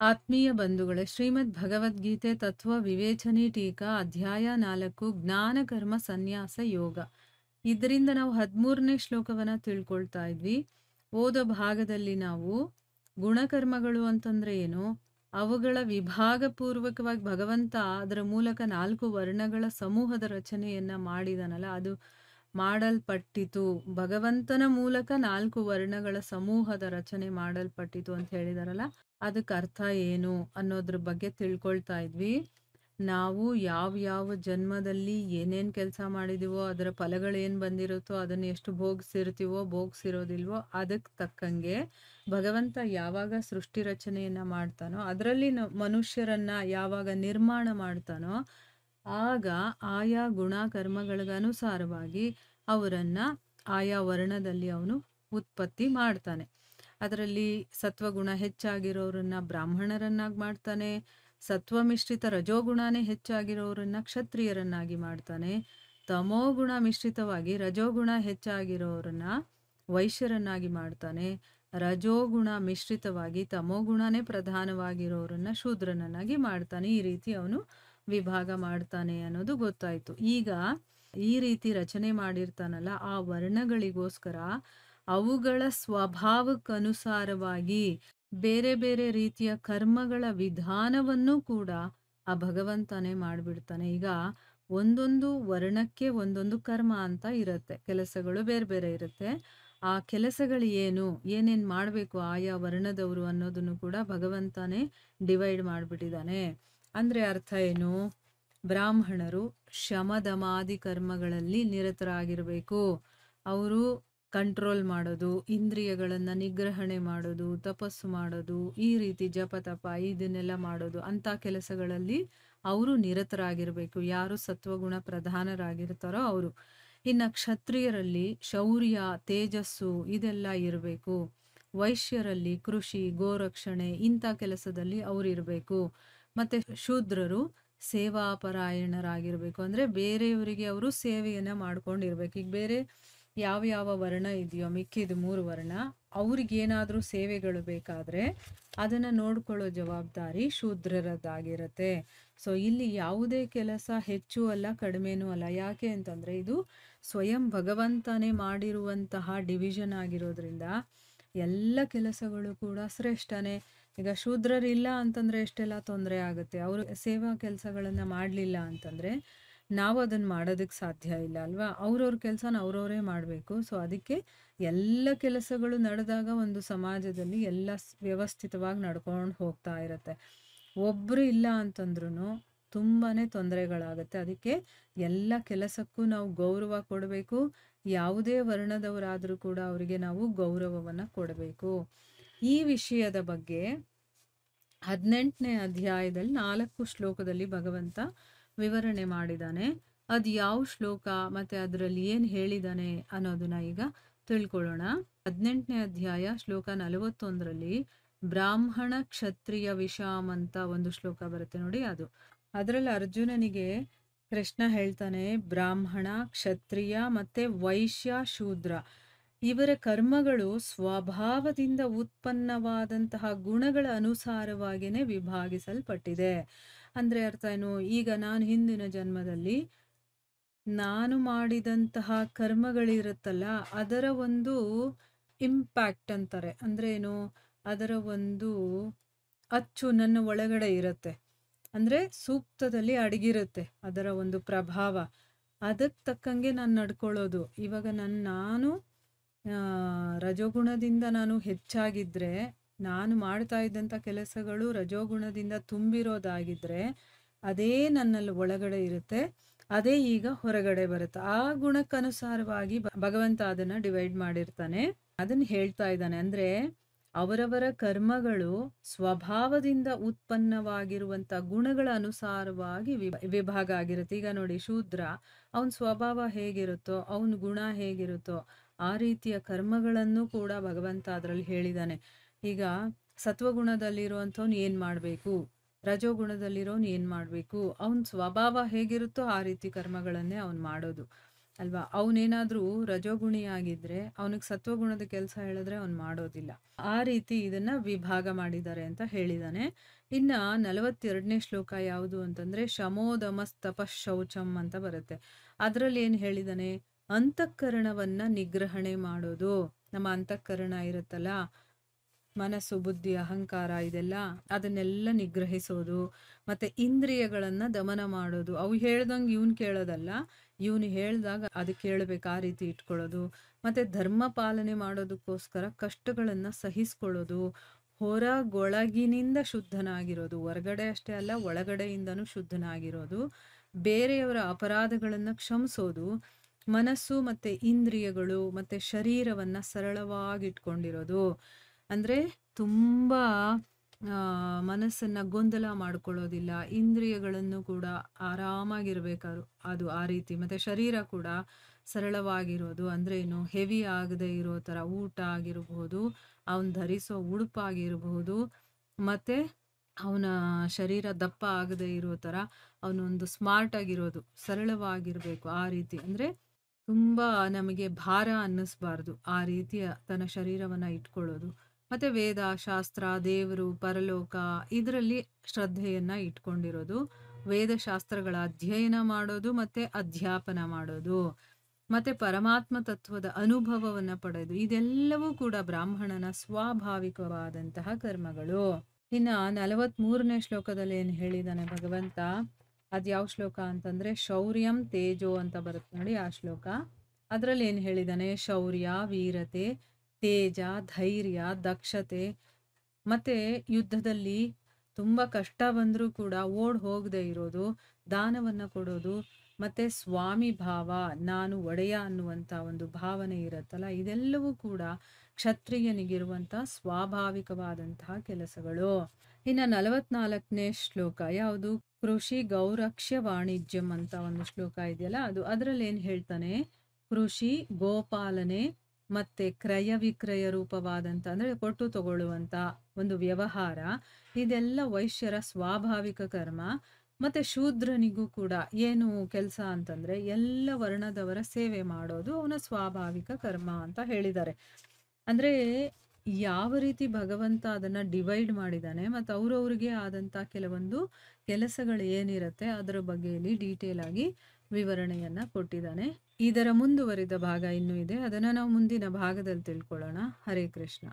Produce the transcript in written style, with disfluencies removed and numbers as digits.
ಆತ್ಮೀಯ ಬಂಧುಗಳೇ, ಶ್ರೀಮದ್ ಭಗವದ್ಗೀತೆ ತತ್ವ ವಿವೇಚನೆ ಟೀಕಾ ಅಧ್ಯಾಯ 4 ಜ್ಞಾನ ಕರ್ಮ ಸನ್ಯಾಸ ಯೋಗ. ಇದರಿಂದ ನಾವು 13ನೇ ಶ್ಲೋಕವನ್ನ ತಿಳ್ಕೊಳ್ತಾ ಇದ್ವಿ. ಓದೋ ಭಾಗದಲ್ಲಿ ನಾವು ಗುಣಕರ್ಮಗಳು ಅಂತಂದ್ರೆ ಏನು, ಅವುಗಳ ವಿಭಾಗ ಪೂರ್ವಕವಾಗಿ ಭಗವಂತ ಅದರ ಮೂಲಕ 4 ವರ್ಣಗಳ ಸಮೂಹದ ರಚನೆಯನ್ನ ಮಾಡಿದನಲ್ಲ, ಅದು ಮಾಡಲ್ಪಟ್ಟಿತು. ಭಗವಂತನ ಮೂಲಕ 4 ವರ್ಣಗಳ ಸಮೂಹದ ರಚನೆ ಮಾಡಲ್ಪಟ್ಟಿತು ಅಂತ ಹೇಳಿದಾರಲ್ಲ, ಅದಕ್ಕೆ ಅರ್ಥ ಏನು ಅನ್ನೋದ್ರ ಬಗ್ಗೆ ತಿಳ್ಕೊಳ್ತಾ ಇದ್ವಿ. ನಾವು ಯಾವ ಜನ್ಮದಲ್ಲಿ ಏನೇನ್ ಕೆಲಸ ಮಾಡಿದೀವೋ ಅದರ ಫಲಗಳೇನ್ ಬಂದಿರುತ್ತೋ ಅದನ್ನ ಎಷ್ಟು ಭೋಗಿಸಿರ್ತೀವೋ ಭೋಗಿಸಿರೋದಿಲ್ವೋ ಅದಕ್ಕೆ ತಕ್ಕಂಗೆ ಭಗವಂತ ಯಾವಾಗ ಸೃಷ್ಟಿ ರಚನೆಯನ್ನ ಮಾಡ್ತಾನೋ, ಅದರಲ್ಲಿ ಮನುಷ್ಯರನ್ನ ಯಾವಾಗ ನಿರ್ಮಾಣ ಮಾಡ್ತಾನೋ ಆಗ ಆಯಾ ಗುಣ ಕರ್ಮಗಳಿಗನುಸಾರವಾಗಿ ಅವರನ್ನ ಆಯಾ ವರ್ಣದಲ್ಲಿ ಅವನು ಉತ್ಪತ್ತಿ ಮಾಡ್ತಾನೆ. ಅದರಲ್ಲಿ ಸತ್ವಗುಣ ಹೆಚ್ಚಾಗಿರೋರನ್ನ ಬ್ರಾಹ್ಮಣರನ್ನಾಗಿ ಮಾಡ್ತಾನೆ, ಸತ್ವಮಿಶ್ರಿತ ರಜೋಗುಣನೇ ಹೆಚ್ಚಾಗಿರೋರನ್ನ ಕ್ಷತ್ರಿಯರನ್ನಾಗಿ ಮಾಡ್ತಾನೆ, ತಮೋಗುಣ ಮಿಶ್ರಿತವಾಗಿ ರಜೋಗುಣ ಹೆಚ್ಚಾಗಿರೋರನ್ನ ವೈಶ್ಯರನ್ನಾಗಿ ಮಾಡ್ತಾನೆ, ರಜೋಗುಣ ಮಿಶ್ರಿತವಾಗಿ ತಮೋಗುಣನೇ ಪ್ರಧಾನವಾಗಿರೋರನ್ನ ಶೂದ್ರನನ್ನಾಗಿ ಮಾಡ್ತಾನೆ. ಈ ರೀತಿ ಅವನು ವಿಭಾಗ ಮಾಡ್ತಾನೆ ಅನ್ನೋದು ಗೊತ್ತಾಯ್ತು. ಈಗ ಈ ರೀತಿ ರಚನೆ ಮಾಡಿರ್ತಾನಲ್ಲ, ಆ ವರ್ಣಗಳಿಗೋಸ್ಕರ ಅವುಗಳ ಸ್ವಭಾವಕ್ಕನುಸಾರವಾಗಿ ಬೇರೆ ಬೇರೆ ರೀತಿಯ ಕರ್ಮಗಳ ವಿಧಾನವನ್ನು ಕೂಡ ಆ ಭಗವಂತನೇ ಮಾಡ್ಬಿಡ್ತಾನೆ. ಈಗ ಒಂದೊಂದು ವರ್ಣಕ್ಕೆ ಒಂದೊಂದು ಕರ್ಮ ಅಂತ ಇರುತ್ತೆ, ಕೆಲಸಗಳು ಬೇರೆ ಬೇರೆ ಇರುತ್ತೆ. ಆ ಕೆಲಸಗಳು ಏನೇನ್ ಮಾಡ್ಬೇಕು ಆಯಾ ವರ್ಣದವರು ಅನ್ನೋದನ್ನು ಕೂಡ ಭಗವಂತನೇ ಡಿವೈಡ್ ಮಾಡ್ಬಿಟ್ಟಿದ್ದಾನೆ. ಅಂದ್ರೆ ಅರ್ಥ ಏನು? ಬ್ರಾಹ್ಮಣರು ಶಮದಮಾದಿ ಕರ್ಮಗಳಲ್ಲಿ ನಿರತರಾಗಿರ್ಬೇಕು. ಅವರು ಕಂಟ್ರೋಲ್ ಮಾಡೋದು, ಇಂದ್ರಿಯಗಳನ್ನ ನಿಗ್ರಹಣೆ ಮಾಡೋದು, ತಪಸ್ಸು ಮಾಡೋದು, ಈ ರೀತಿ ಜಪ ತಪ ಇದನ್ನೆಲ್ಲ ಮಾಡೋದು, ಅಂತ ಕೆಲಸಗಳಲ್ಲಿ ಅವರು ನಿರತರಾಗಿರ್ಬೇಕು. ಯಾರು ಸತ್ವಗುಣ ಪ್ರಧಾನರಾಗಿರ್ತಾರೋ ಅವರು. ಇನ್ನ ಕ್ಷತ್ರಿಯರಲ್ಲಿ ಶೌರ್ಯ ತೇಜಸ್ಸು ಇದೆಲ್ಲ ಇರಬೇಕು. ವೈಶ್ಯರಲ್ಲಿ ಕೃಷಿ ಗೋರಕ್ಷಣೆ ಇಂಥ ಕೆಲಸದಲ್ಲಿ ಅವ್ರು ಇರಬೇಕು. ಮತ್ತೆ ಶೂದ್ರರು ಸೇವಾಪರಾಯಣರಾಗಿರ್ಬೇಕು. ಅಂದ್ರೆ ಬೇರೆಯವರಿಗೆ ಅವರು ಸೇವೆಯನ್ನ ಮಾಡ್ಕೊಂಡಿರ್ಬೇಕು. ಈಗ ಬೇರೆ ಯಾವ ವರ್ಣ ಇದೆಯೋ ಮಿಕ್ಕಿದ 3 ವರ್ಣ, ಅವ್ರಿಗೇನಾದ್ರೂ ಸೇವೆಗಳು ಬೇಕಾದ್ರೆ ಅದನ್ನ ನೋಡ್ಕೊಳ್ಳೋ ಜವಾಬ್ದಾರಿ ಶೂದ್ರರದ್ದಾಗಿರತ್ತೆ. ಸೊ ಇಲ್ಲಿ ಯಾವುದೇ ಕೆಲಸ ಹೆಚ್ಚು ಅಲ್ಲ ಕಡಿಮೆನೂ ಅಲ್ಲ. ಯಾಕೆ ಅಂತಂದ್ರೆ ಇದು ಸ್ವಯಂ ಭಗವಂತನೇ ಮಾಡಿರುವಂತಹ ಡಿವಿಷನ್ ಆಗಿರೋದ್ರಿಂದ ಎಲ್ಲ ಕೆಲಸಗಳು ಕೂಡ ಶ್ರೇಷ್ಠನೇ. ಈಗ ಶೂದ್ರರಿಲ್ಲ ಅಂತಂದ್ರೆ ಎಷ್ಟೆಲ್ಲ ತೊಂದರೆ ಆಗುತ್ತೆ. ಅವರು ಸೇವಾ ಕೆಲಸಗಳನ್ನ ಮಾಡ್ಲಿಲ್ಲ ಅಂತಂದ್ರೆ ನಾವು ಅದನ್ನ ಮಾಡೋದಕ್ಕೆ ಸಾಧ್ಯ ಇಲ್ಲ ಅಲ್ವಾ? ಅವ್ರವ್ರ ಕೆಲಸನ ಅವ್ರವರೇ ಮಾಡಬೇಕು. ಸೊ ಅದಕ್ಕೆ ಎಲ್ಲ ಕೆಲಸಗಳು ನಡೆದಾಗ ಒಂದು ಸಮಾಜದಲ್ಲಿ ಎಲ್ಲ ವ್ಯವಸ್ಥಿತವಾಗಿ ನಡ್ಕೊಂಡು ಹೋಗ್ತಾ ಇರತ್ತೆ. ಒಬ್ರು ಇಲ್ಲ ಅಂತಂದ್ರೂ ತುಂಬಾನೇ ತೊಂದರೆಗಳಾಗತ್ತೆ. ಅದಕ್ಕೆ ಎಲ್ಲ ಕೆಲಸಕ್ಕೂ ನಾವು ಗೌರವ ಕೊಡಬೇಕು. ಯಾವುದೇ ವರ್ಣದವರಾದ್ರೂ ಕೂಡ ಅವರಿಗೆ ನಾವು ಗೌರವವನ್ನ ಕೊಡಬೇಕು. ಈ ವಿಷಯದ ಬಗ್ಗೆ 18ನೇ ಅಧ್ಯಾಯದಲ್ಲಿ 4 ಶ್ಲೋಕದಲ್ಲಿ ಭಗವಂತ ವಿವರಣೆ ಮಾಡಿದಾನೆ. ಅದು ಯಾವ ಶ್ಲೋಕ ಮತ್ತೆ ಅದರಲ್ಲಿ ಏನ್ ಹೇಳಿದಾನೆ ಅನ್ನೋದನ್ನ ಈಗ ತಿಳ್ಕೊಳ್ಳೋಣ. 18ನೇ ಅಧ್ಯಾಯ ಶ್ಲೋಕ 41ರಲ್ಲಿ ಬ್ರಾಹ್ಮಣ ಕ್ಷತ್ರಿಯ ವಿಷಾಮ್ ಅಂತ ಒಂದು ಶ್ಲೋಕ ಬರುತ್ತೆ ನೋಡಿ. ಅದರಲ್ಲಿ ಅರ್ಜುನನಿಗೆ ಕೃಷ್ಣ ಹೇಳ್ತಾನೆ, ಬ್ರಾಹ್ಮಣ ಕ್ಷತ್ರಿಯ ಮತ್ತೆ ವೈಶ್ಯ ಶೂದ್ರ ಇವರ ಕರ್ಮಗಳು ಸ್ವಭಾವದಿಂದ ಉತ್ಪನ್ನವಾದಂತಹ ಗುಣಗಳ ಅನುಸಾರವಾಗಿಯೇ ವಿಭಾಗಿಸಲ್ಪಟ್ಟಿದೆ. ಅಂದ್ರೆ ಅರ್ಥ ಏನು? ಈಗ ನಾನು ಹಿಂದಿನ ಜನ್ಮದಲ್ಲಿ ನಾನು ಮಾಡಿದಂತಹ ಕರ್ಮಗಳಿರುತ್ತಲ್ಲ, ಅದರ ಒಂದು ಇಂಪ್ಯಾಕ್ಟ್ ಅಂತಾರೆ. ಅಂದ್ರೆ ಏನು? ಅದರ ಒಂದು ಅಚ್ಚು ನನ್ನ ಒಳಗಡೆ ಇರುತ್ತೆ. ಅಂದ್ರೆ ಸೂಕ್ತದಲ್ಲಿ ಅಡಗಿರುತ್ತೆ ಅದರ ಒಂದು ಪ್ರಭಾವ. ಅದಕ್ಕೆ ತಕ್ಕಂಗೆ ನಾನು ನಡ್ಕೊಳ್ಳೋದು. ಇವಾಗ ನಾನು ರಜೋಗುಣದಿಂದ ನಾನು ಹೆಚ್ಚಾಗಿದ್ರೆ, ನಾನು ಮಾಡ್ತಾ ಇದ್ದಂಥ ಕೆಲಸಗಳು ರಜೋಗುಣದಿಂದ ತುಂಬಿರೋದಾಗಿದ್ರೆ ಅದೇ ನನ್ನಲ್ಲಿ ಒಳಗಡೆ ಇರುತ್ತೆ, ಅದೇ ಈಗ ಹೊರಗಡೆ ಬರುತ್ತೆ. ಆ ಗುಣಕ್ಕನುಸಾರವಾಗಿ ಭಗವಂತ ಅದನ್ನ ಡಿವೈಡ್ ಮಾಡಿರ್ತಾನೆ. ಅದನ್ನ ಹೇಳ್ತಾ ಇದ್ದಾನೆ. ಅಂದ್ರೆ ಅವರವರ ಕರ್ಮಗಳು ಸ್ವಭಾವದಿಂದ ಉತ್ಪನ್ನವಾಗಿರುವಂತ ಗುಣಗಳ ಅನುಸಾರವಾಗಿ ವಿಭಾಗ ಆಗಿರುತ್ತೆ. ಈಗ ನೋಡಿ, ಶೂದ್ರ ಅವನ ಸ್ವಭಾವ ಹೇಗಿರುತ್ತೋ, ಅವನ ಗುಣ ಹೇಗಿರುತ್ತೋ ಆ ರೀತಿಯ ಕರ್ಮಗಳನ್ನು ಕೂಡ ಭಗವಂತ ಅದರಲ್ಲಿ ಹೇಳಿದಾನೆ. ಈಗ ಸತ್ವಗುಣದಲ್ಲಿರುವಂಥವ್ನು ಏನ್ ಮಾಡ್ಬೇಕು, ರಜೋಗುಣದಲ್ಲಿರೋನು ಏನ್ ಮಾಡ್ಬೇಕು, ಅವನ ಸ್ವಭಾವ ಹೇಗಿರುತ್ತೋ ಆ ರೀತಿ ಕರ್ಮಗಳನ್ನೇ ಅವನು ಮಾಡೋದು. ಅಲ್ವಾ? ಅವನೇನಾದ್ರೂ ರಜೋಗುಣಿ ಆಗಿದ್ರೆ ಅವನಿಗೆ ಸತ್ವಗುಣದ ಕೆಲಸ ಹೇಳಿದ್ರೆ ಅವನು ಮಾಡೋದಿಲ್ಲ. ಆ ರೀತಿ ಇದನ್ನ ವಿಭಾಗ ಮಾಡಿದ್ದಾರೆ ಅಂತ ಹೇಳಿದಾನೆ. ಇನ್ನ 42ನೇ ಶ್ಲೋಕ ಯಾವುದು ಅಂತಂದ್ರೆ ಶಮೋದಮಸ್ತಪಃ ಶೌಚಂ ಅಂತ ಬರುತ್ತೆ. ಅದ್ರಲ್ಲಿ ಏನ್ ಹೇಳಿದಾನೆ? ಅಂತಃಕರಣವನ್ನ ನಿಗ್ರಹಣೆ ಮಾಡೋದು. ನಮ್ಮ ಅಂತಃಕರಣ ಇರುತ್ತಲ್ಲ, ಮನಸ್ಸು, ಬುದ್ಧಿ, ಅಹಂಕಾರ ಇದೆಲ್ಲ, ಅದನ್ನೆಲ್ಲ ನಿಗ್ರಹಿಸೋದು. ಮತ್ತೆ ಇಂದ್ರಿಯಗಳನ್ನ ದಮನ ಮಾಡೋದು. ಅವು ಹೇಳ್ದಂಗೆ ಇವನು ಕೇಳೋದಲ್ಲ, ಇವನು ಹೇಳ್ದಾಗ ಅದು ಕೇಳಬೇಕು, ಆ ರೀತಿ ಇಟ್ಕೊಳ್ಳೋದು. ಮತ್ತೆ ಧರ್ಮ ಪಾಲನೆ ಮಾಡೋದಕ್ಕೋಸ್ಕರ ಕಷ್ಟಗಳನ್ನ ಸಹಿಸ್ಕೊಳ್ಳೋದು. ಹೊರಗೊಳಗಿನಿಂದ ಶುದ್ಧನಾಗಿರೋದು, ಹೊರಗಡೆ ಅಷ್ಟೇ ಅಲ್ಲ ಒಳಗಡೆಯಿಂದನೂ ಶುದ್ಧನಾಗಿರೋದು. ಬೇರೆಯವರ ಅಪರಾಧಗಳನ್ನ ಕ್ಷಮಿಸೋದು. ಮನಸ್ಸು ಮತ್ತೆ ಇಂದ್ರಿಯಗಳು ಮತ್ತೆ ಶರೀರವನ್ನ ಸರಳವಾಗಿಟ್ಕೊಂಡಿರೋದು. ಅಂದ್ರೆ ತುಂಬಾ ಮನಸ್ಸನ್ನ ಗೊಂದಲ ಮಾಡ್ಕೊಳ್ಳೋದಿಲ್ಲ. ಇಂದ್ರಿಯಗಳನ್ನು ಕೂಡ ಆರಾಮಾಗಿರ್ಬೇಕಾದ್ರು ಅದು ಆ ರೀತಿ. ಮತ್ತೆ ಶರೀರ ಕೂಡ ಸರಳವಾಗಿರೋದು. ಅಂದ್ರೆ ಏನು, ಹೆವಿ ಆಗದೆ ಇರೋ ತರ ಊಟ ಆಗಿರಬಹುದು, ಅವನ್ ಧರಿಸೋ ಉಡುಪಾಗಿರಬಹುದು, ಮತ್ತೆ ಅವನ ಶರೀರ ದಪ್ಪ ಆಗದೆ ಇರೋ ತರ ಅವನೊಂದು ಸ್ಮಾರ್ಟ್ ಆಗಿರೋದು, ಸರಳವಾಗಿರ್ಬೇಕು ಆ ರೀತಿ. ಅಂದ್ರೆ ತುಂಬಾ ನಮಗೆ ಭಾರ ಅನ್ನಿಸ್ಬಾರ್ದು, ಆ ರೀತಿಯ ತನ್ನ ಶರೀರವನ್ನ ಇಟ್ಕೊಳ್ಳೋದು. ಮತ್ತೆ ವೇದ, ಶಾಸ್ತ್ರ, ದೇವರು, ಪರಲೋಕ ಇದರಲ್ಲಿ ಶ್ರದ್ಧೆಯನ್ನ ಇಟ್ಕೊಂಡಿರೋದು. ವೇದಶಾಸ್ತ್ರಗಳ ಅಧ್ಯಯನ ಮಾಡೋದು ಮತ್ತೆ ಅಧ್ಯಾಪನ ಮಾಡೋದು. ಮತ್ತೆ ಪರಮಾತ್ಮ ತತ್ವದ ಅನುಭವವನ್ನ ಪಡೆದು, ಇದೆಲ್ಲವೂ ಕೂಡ ಬ್ರಾಹ್ಮಣನ ಸ್ವಾಭಾವಿಕವಾದಂತಹ ಕರ್ಮಗಳು. ಇನ್ನ 43ನೇ ಶ್ಲೋಕದಲ್ಲಿ ಏನ್ ಹೇಳಿದಾನೆ ಭಗವಂತ, ಅದ್ಯಾವ ಶ್ಲೋಕ ಅಂತಂದ್ರೆ ಶೌರ್ಯಂ ತೇಜೋ ಅಂತ ಬರುತ್ತೆ ನೋಡಿ, ಆ ಶ್ಲೋಕ. ಅದ್ರಲ್ಲಿ ಏನ್ ಹೇಳಿದಾನೆ? ಶೌರ್ಯ, ವೀರತೆ, ತೇಜ, ಧೈರ್ಯ, ದಕ್ಷತೆ, ಮತ್ತೆ ಯುದ್ಧದಲ್ಲಿ ತುಂಬಾ ಕಷ್ಟ ಬಂದ್ರೂ ಕೂಡ ಓಡ್ ಹೋಗದೆ ಇರೋದು, ದಾನವನ್ನ ಕೊಡೋದು, ಮತ್ತೆ ಸ್ವಾಮಿ ಭಾವ, ನಾನು ಒಡೆಯ ಅನ್ನುವಂತ ಒಂದು ಭಾವನೆ ಇರುತ್ತಲ್ಲ, ಇದೆಲ್ಲವೂ ಕೂಡ ಕ್ಷತ್ರಿಯನಿಗಿರುವಂತ ಸ್ವಾಭಾವಿಕವಾದಂತಹ ಕೆಲಸಗಳು. ಇನ್ನ 44ನೇ ಶ್ಲೋಕ ಯಾವುದು? ಕೃಷಿ ಗೌರಕ್ಷ್ಯ ವಾಣಿಜ್ಯಂ ಅಂತ ಒಂದು ಶ್ಲೋಕ ಇದೆಯಲ್ಲ, ಅದು. ಅದ್ರಲ್ಲಿ ಏನ್ ಹೇಳ್ತಾನೆ? ಕೃಷಿ, ಗೋಪಾಲನೆ ಮತ್ತೆ ಕ್ರಯ ವಿಕ್ರಯ ರೂಪವಾದಂತ, ಅಂದ್ರೆ ಕೊಟ್ಟು ತಗೊಳ್ಳುವಂತ ಒಂದು ವ್ಯವಹಾರ, ಇದೆಲ್ಲ ವೈಶ್ಯರ ಸ್ವಾಭಾವಿಕ ಕರ್ಮ. ಮತ್ತೆ ಶೂದ್ರನಿಗೂ ಕೂಡ ಏನು ಕೆಲಸ ಅಂತಂದ್ರೆ ಎಲ್ಲ ವರ್ಣದವರ ಸೇವೆ ಮಾಡೋದು ಅವನ ಸ್ವಾಭಾವಿಕ ಕರ್ಮ ಅಂತ ಹೇಳಿದ್ದಾರೆ. ಅಂದ್ರೆ ಯಾವ ರೀತಿ ಭಗವಂತ ಅದನ್ನ ಡಿವೈಡ್ ಮಾಡಿದಾನೆ, ಮತ್ತೆ ಅವ್ರವ್ರಿಗೆ ಆದಂತ ಕೆಲವೊಂದು ಕೆಲಸಗಳು ಏನಿರತ್ತೆ ಅದರ ಬಗ್ಗೆ ಇಲ್ಲಿ ಡೀಟೇಲ್ ಆಗಿ ವಿವರಣೆಯನ್ನ ಕೊಟ್ಟಿದ್ದಾನೆ. ಇದರ ಮುಂದುವರಿದ ಭಾಗ ಇನ್ನೂ ಇದೆ, ಅದನ್ನ ನಾವು ಮುಂದಿನ ಭಾಗದಲ್ಲಿ ತಿಳ್ಕೊಳ್ಳೋಣ. ಹರೇ ಕೃಷ್ಣ.